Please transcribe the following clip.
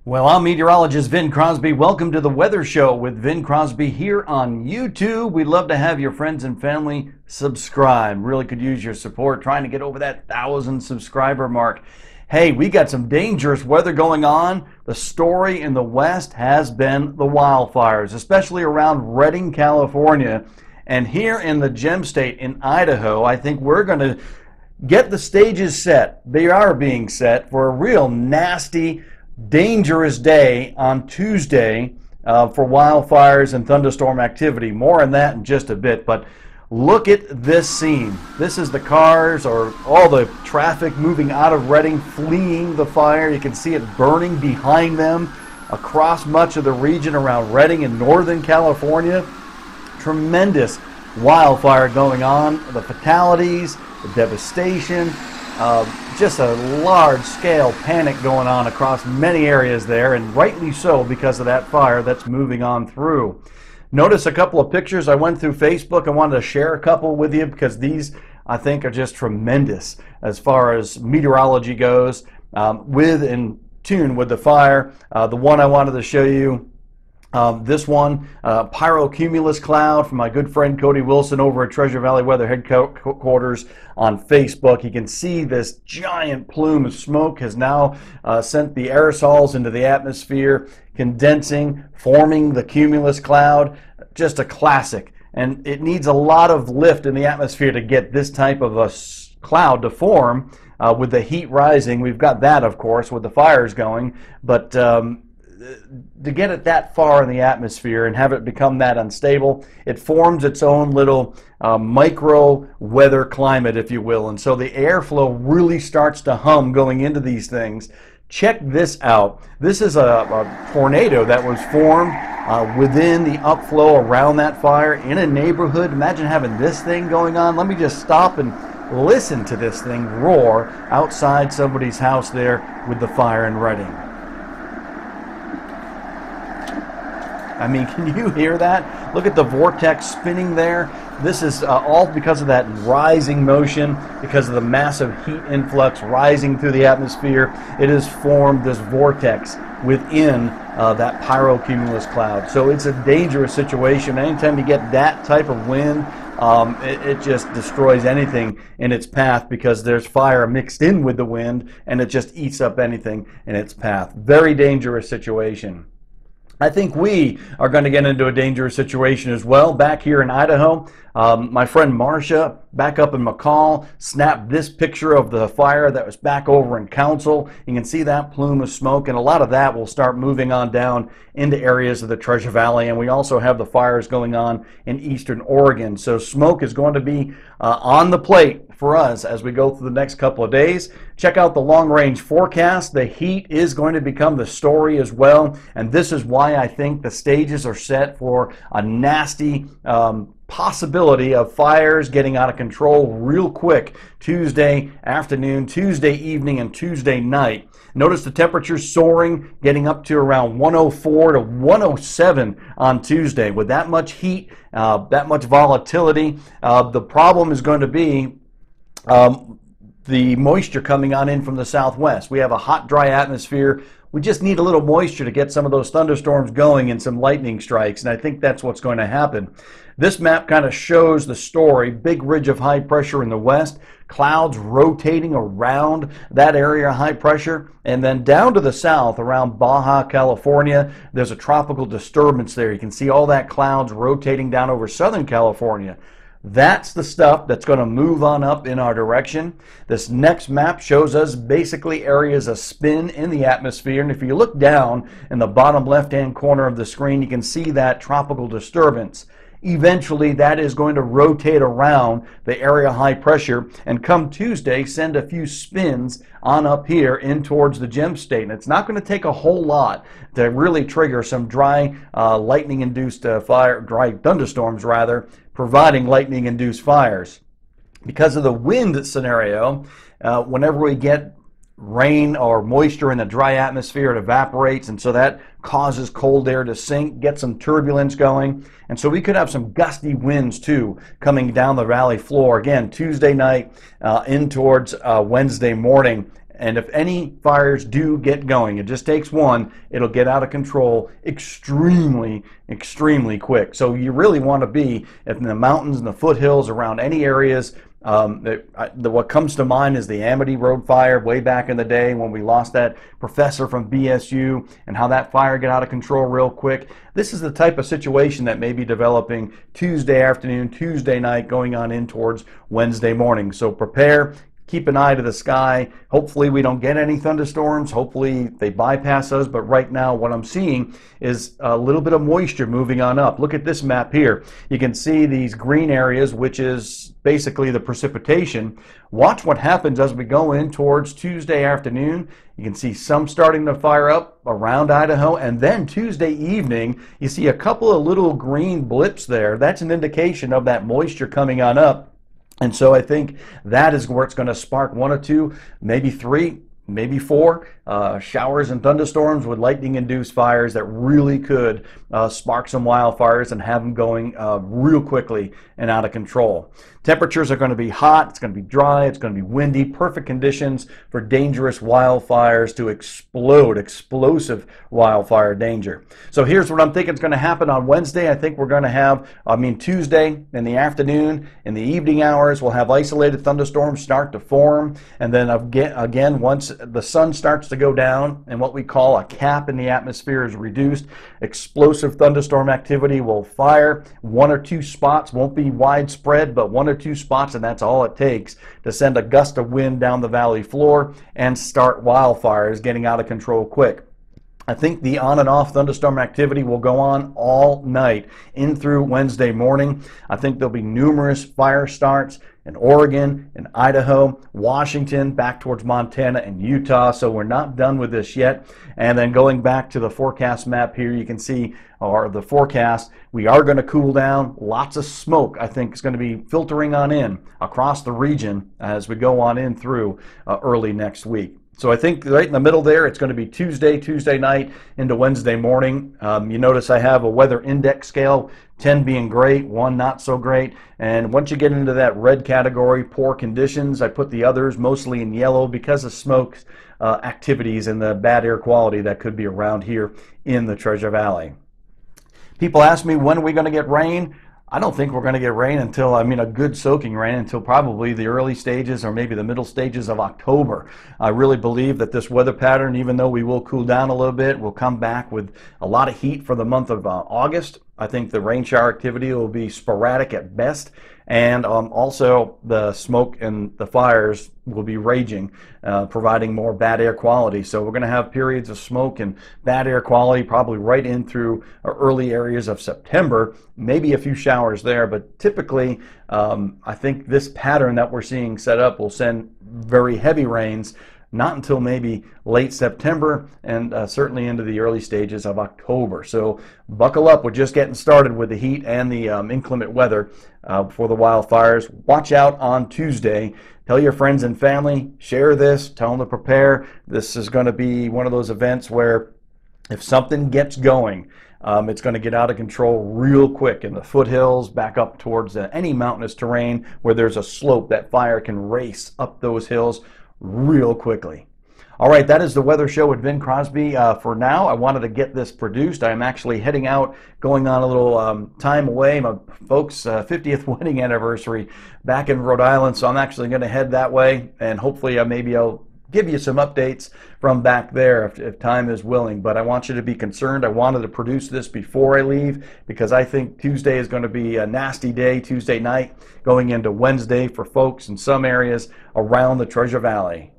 Well, I'm Meteorologist Vin Crosby. Welcome to the Weather Show with Vin Crosby here on YouTube. We'd love to have your friends and family subscribe. Really could use your support trying to get over that 1,000 subscriber mark. Hey, we got some dangerous weather going on. The story in the West has been the wildfires, especially around Redding, California. And here in the Gem State in Idaho, I think we're going to get the stages set. They are being set for a real nasty, dangerous day on Tuesday for wildfires and thunderstorm activity. More on that in just a bit, but look at this scene. This is the cars or all the traffic moving out of Redding, fleeing the fire. You can see it burning behind them across much of the region around Redding in Northern California. Tremendous wildfire going on. The fatalities, the devastation, just a large-scale panic going on across many areas there, and rightly so because of that fire that's moving on through. Notice a couple of pictures. I went through Facebook. I wanted to share a couple with you because these, I think, are just tremendous as far as meteorology goes, with in tune with the fire. The one I wanted to show you, this one, pyrocumulus cloud from my good friend Cody Wilson over at Treasure Valley Weather Headquarters on Facebook. You can see this giant plume of smoke has now sent the aerosols into the atmosphere, condensing, forming the cumulus cloud. Just a classic. And it needs a lot of lift in the atmosphere to get this type of a cloud to form with the heat rising. We've got that, of course, with the fires going, but to get it that far in the atmosphere and have it become that unstable, it forms its own little micro weather climate, if you will. And so the airflow really starts to hum going into these things. Check this out. This is a tornado that was formed within the upflow around that fire in a neighborhood. Imagine having this thing going on. Let me just stop and listen to this thing roar outside somebody's house there with the fire in Redding. I mean, can you hear that? Look at the vortex spinning there. This is all because of that rising motion, because of the massive heat influx rising through the atmosphere. It has formed this vortex within that pyrocumulus cloud. So it's a dangerous situation. Anytime you get that type of wind, it just destroys anything in its path because there's fire mixed in with the wind, and it just eats up anything in its path. Very dangerous situation. I think we are going to get into a dangerous situation as well back here in Idaho. My friend Marcia, back up in McCall, snapped this picture of the fire that was back over in Council. You can see that plume of smoke, and a lot of that will start moving on down into areas of the Treasure Valley. And we also have the fires going on in eastern Oregon. So smoke is going to be on the plate for us as we go through the next couple of days. Check out the long-range forecast. The heat is going to become the story as well, and this is why I think the stages are set for a nasty possibility of fires getting out of control real quick Tuesday afternoon, Tuesday evening, and Tuesday night. Notice the temperature soaring, getting up to around 104 to 107 on Tuesday. With that much heat, that much volatility, the problem is going to be the moisture coming on in from the southwest. We have a hot, dry atmosphere. We just need a little moisture to get some of those thunderstorms going and some lightning strikes, and I think that's what's going to happen. This map kind of shows the story. Big ridge of high pressure in the west, clouds rotating around that area of high pressure, and then down to the south around Baja, California, there's a tropical disturbance there. You can see all that clouds rotating down over Southern California. That's the stuff that's going to move on up in our direction. This next map shows us basically areas of spin in the atmosphere. And if you look down in the bottom left-hand corner of the screen, you can see that tropical disturbance. Eventually, that is going to rotate around the area of high pressure and come Tuesday, send a few spins on up here in towards the Gem State. And it's not going to take a whole lot to really trigger some dry lightning-induced dry thunderstorms rather, providing lightning-induced fires. Because of the wind scenario, whenever we get rain or moisture in the dry atmosphere, it evaporates, and so that causes cold air to sink, get some turbulence going, and so we could have some gusty winds too coming down the valley floor again Tuesday night in towards Wednesday morning. And if any fires do get going, it just takes one, it'll get out of control extremely, extremely quick. So you really want to be in the mountains and the foothills around any areas. What comes to mind is the Amity Rd Fire way back in the day when we lost that professor from BSU, and how that fire got out of control real quick. This is the type of situation that may be developing Tuesday afternoon, Tuesday night, going on in towards Wednesday morning. So prepare. Keep an eye to the sky. Hopefully we don't get any thunderstorms. Hopefully they bypass us. But right now what I'm seeing is a little bit of moisture moving on up. Look at this map here. You can see these green areas, which is basically the precipitation. Watch what happens as we go in towards Tuesday afternoon. You can see some starting to fire up around Idaho. And then Tuesday evening, you see a couple of little green blips there. That's an indication of that moisture coming on up. And so I think that is where it's going to spark one or two, maybe three, maybe four showers and thunderstorms with lightning-induced fires that really could spark some wildfires and have them going real quickly and out of control. Temperatures are going to be hot, it's going to be dry, it's going to be windy, perfect conditions for dangerous wildfires to explode, explosive wildfire danger. So here's what I'm thinking is going to happen on Wednesday. I think we're going to have, Tuesday in the afternoon, in the evening hours, we'll have isolated thunderstorms start to form. And then again, once the sun starts to go down and what we call a cap in the atmosphere is reduced, explosive thunderstorm activity will fire. One or two spots, won't be widespread, but one or two spots, and that's all it takes to send a gust of wind down the valley floor and start wildfires getting out of control quick. I think the on and off thunderstorm activity will go on all night in through Wednesday morning. I think there'll be numerous fire starts in Oregon, in Idaho, Washington, back towards Montana and Utah. So we're not done with this yet. And then going back to the forecast map here, you can see, or the forecast, we are going to cool down. Lots of smoke, I think, is going to be filtering on in across the region as we go on in through early next week. So I think right in the middle there, it's going to be Tuesday night into Wednesday morning. You notice I have a weather index scale, 10 being great, 1 not so great. And once you get into that red category, poor conditions, I put the others mostly in yellow because of smoke activities and the bad air quality that could be around here in the Treasure Valley. People ask me, when are we going to get rain? I don't think we're going to get rain until, a good soaking rain until probably the early stages or maybe the middle stages of October. I really believe that this weather pattern, even though we will cool down a little bit, will come back with a lot of heat for the month of August. I think the rain shower activity will be sporadic at best, and also the smoke and the fires will be raging, providing more bad air quality. So we're going to have periods of smoke and bad air quality probably right in through early areas of September, maybe a few showers there, but typically I think this pattern that we're seeing set up will send very heavy rains not until maybe late September and certainly into the early stages of October. So buckle up, we're just getting started with the heat and the inclement weather for the wildfires. Watch out on Tuesday. Tell your friends and family, share this, tell them to prepare. This is going to be one of those events where if something gets going, it's going to get out of control real quick in the foothills, back up towards any mountainous terrain where there's a slope. That fire can race up those hills real quickly. All right, that is the weather show with Vin Crosby for now. I wanted to get this produced. I am actually heading out, going on a little time away. My folks' 50th wedding anniversary back in Rhode Island, so I'm actually going to head that way, and hopefully maybe I'll give you some updates from back there if time is willing. But I want you to be concerned. I wanted to produce this before I leave because I think Tuesday is going to be a nasty day, Tuesday night, going into Wednesday for folks in some areas around the Treasure Valley.